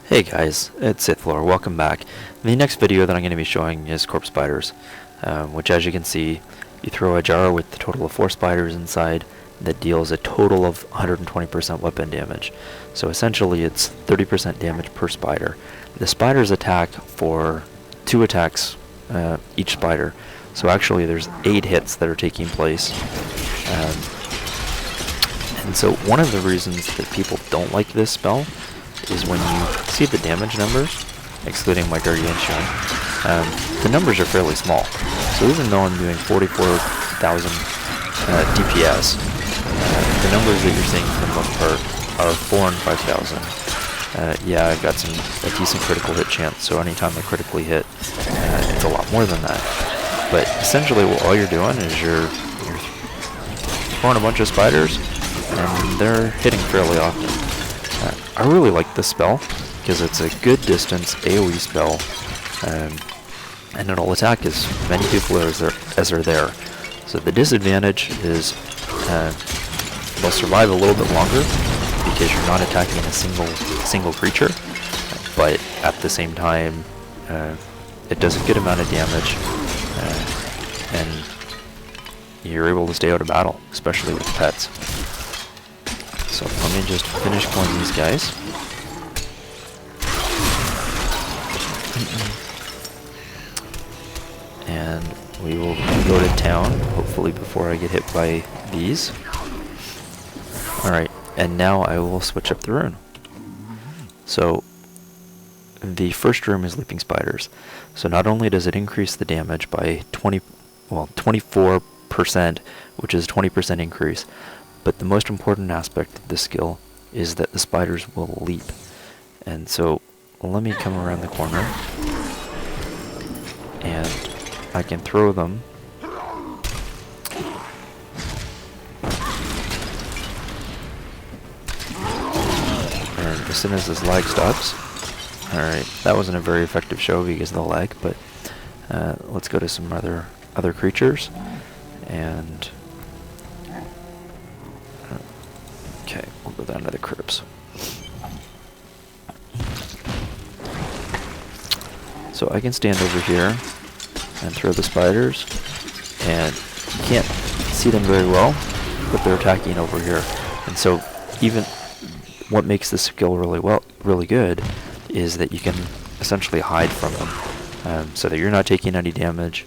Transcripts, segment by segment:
Hey guys, it's Sithlore. Welcome back. The next video that I'm going to be showing is corpse spiders, which as you can see, you throw a jar with a total of 4 spiders inside that deals a total of 120% weapon damage. So essentially it's 30% damage per spider. The spiders attack for 2 attacks each spider, so actually there's 8 hits that are taking place. And so one of the reasons that people don't like this spell is when you see the damage numbers, excluding my gargantuan, the numbers are fairly small. So even though I'm doing 44,000 DPS, the numbers that you're seeing for the most part are 4 and 5,000. Yeah, I've got a decent critical hit chance, so anytime I critically hit, it's a lot more than that. But essentially all you're doing is you're throwing a bunch of spiders, and they're hitting fairly often. I really like this spell because it's a good distance AoE spell, and it'll attack as many people as are there. So the disadvantage is they'll survive a little bit longer because you're not attacking a single creature, but at the same time it does a good amount of damage, and you're able to stay out of battle, especially with pets. So let me just finish killing these guys. And we will go to town, hopefully before I get hit by these. Alright, and now I will switch up the rune. So the first rune is Leaping Spiders. So not only does it increase the damage by 24%, which is a 20% increase, but the most important aspect of this skill is that the spiders will leap. And so let me come around the corner, and I can throw them. And as soon as this lag stops, alright, that wasn't a very effective show because of the lag, but let's go to some other creatures, and okay, we'll go down to the crypts. So I can stand over here and throw the spiders, and you can't see them very well, but they're attacking over here. And so even what makes this skill really good is that you can essentially hide from them, so that you're not taking any damage,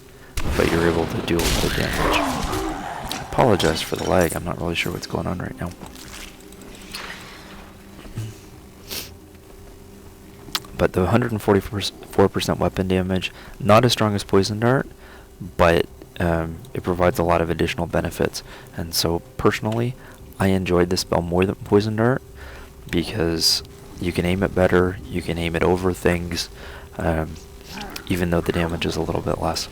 but you're able to do a little damage. I apologize for the lag, I'm not really sure what's going on right now. But the 144% weapon damage, not as strong as Poison Dart, but it provides a lot of additional benefits. And so personally, I enjoyed this spell more than Poison Dart because you can aim it better, you can aim it over things, even though the damage is a little bit less.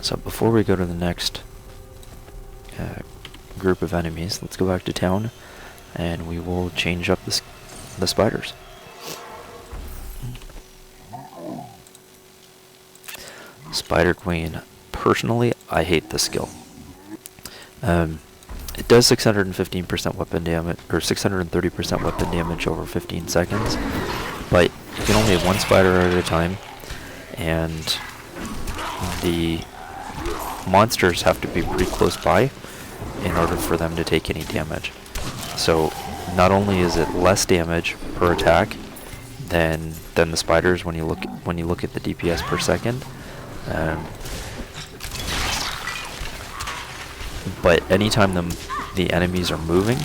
So before we go to the next group of enemies, let's go back to town, and we will change up the spiders. Spider Queen. Personally, I hate this skill. It does 615% weapon damage, or 630% weapon damage over 15 seconds, but you can only have 1 spider at a time, and the monsters have to be pretty close by in order for them to take any damage. So not only is it less damage per attack than the spiders when you look at the DPS per second, but anytime the enemies are moving,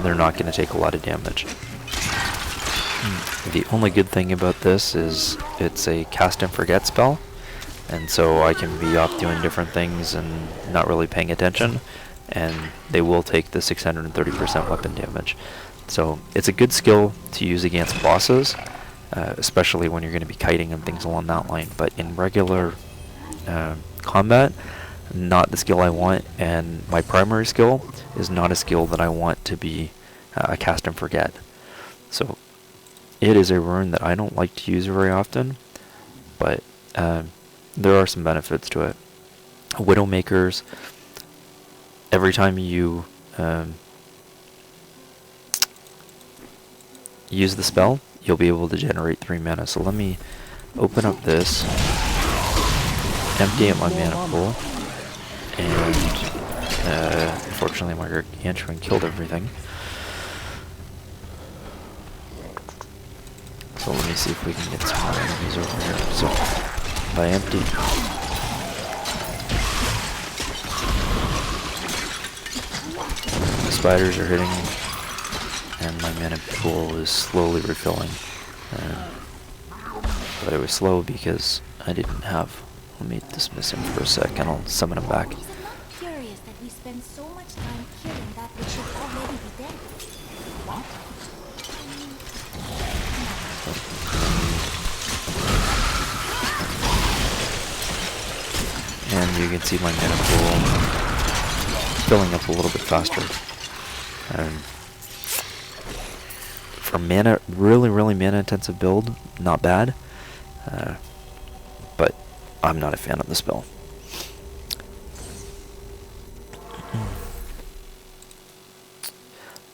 they're not going to take a lot of damage. The only good thing about this is it's a cast and forget spell, and so I can be off doing different things and not really paying attention, and they will take the 630% weapon damage. So it's a good skill to use against bosses, especially when you're going to be kiting and things along that line. But in regular combat, not the skill I want, and my primary skill is not a skill that I want to be a cast and forget. So it is a rune that I don't like to use very often, but there are some benefits to it. Widowmakers, every time you use the spell, you'll be able to generate 3 mana. So let me open up this, empty out my mana pool, and unfortunately my gargantuan killed everything. So let me see if we can get some more enemies over here. So if I empty, the spiders are hitting, and my mana pool is slowly refilling. But it was slow because I didn't have. Let me dismiss him for a sec, and I'll summon him back. Is it not curious that we spend so much time killing that which should already be dead? What? And you can see my mana pool filling up a little bit faster. For mana, really mana intensive build, not bad. But I'm not a fan of the spell.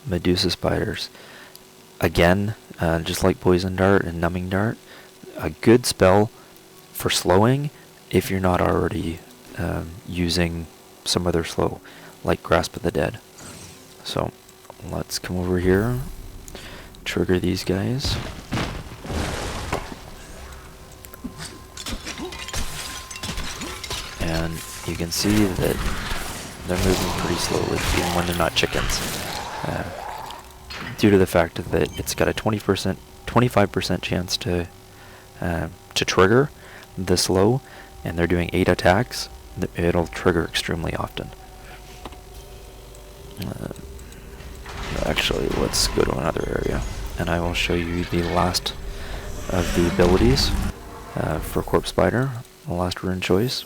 Medusa spiders. Again, just like Poison Dart and Numbing Dart, a good spell for slowing if you're not already using some other slow, like Grasp of the Dead. So let's come over here, trigger these guys. And you can see that they're moving pretty slowly, even when they're not chickens. Due to the fact that it's got a 25% chance to trigger the slow, and they're doing 8 attacks, it'll trigger extremely often. Actually, let's go to another area, and I will show you the last of the abilities for Corpse Spider, the last rune choice,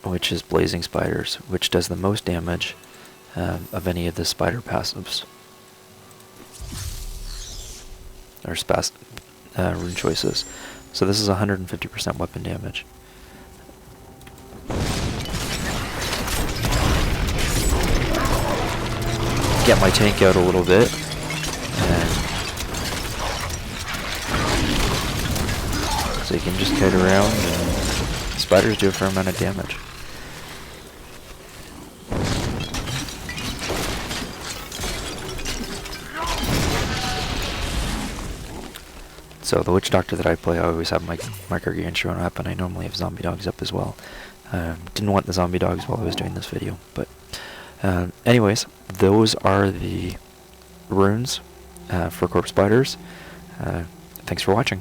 which is Blazing Spiders, which does the most damage of any of the spider passives, or rune choices. So this is 150% weapon damage. Get my tank out a little bit, and so you can just kite around, and spiders do a fair amount of damage. So the Witch Doctor that I play, I always have my Gargantuan up, and I normally have zombie dogs up as well. Didn't want the zombie dogs while I was doing this video, but anyways, those are the runes for Corpse Spiders. Thanks for watching.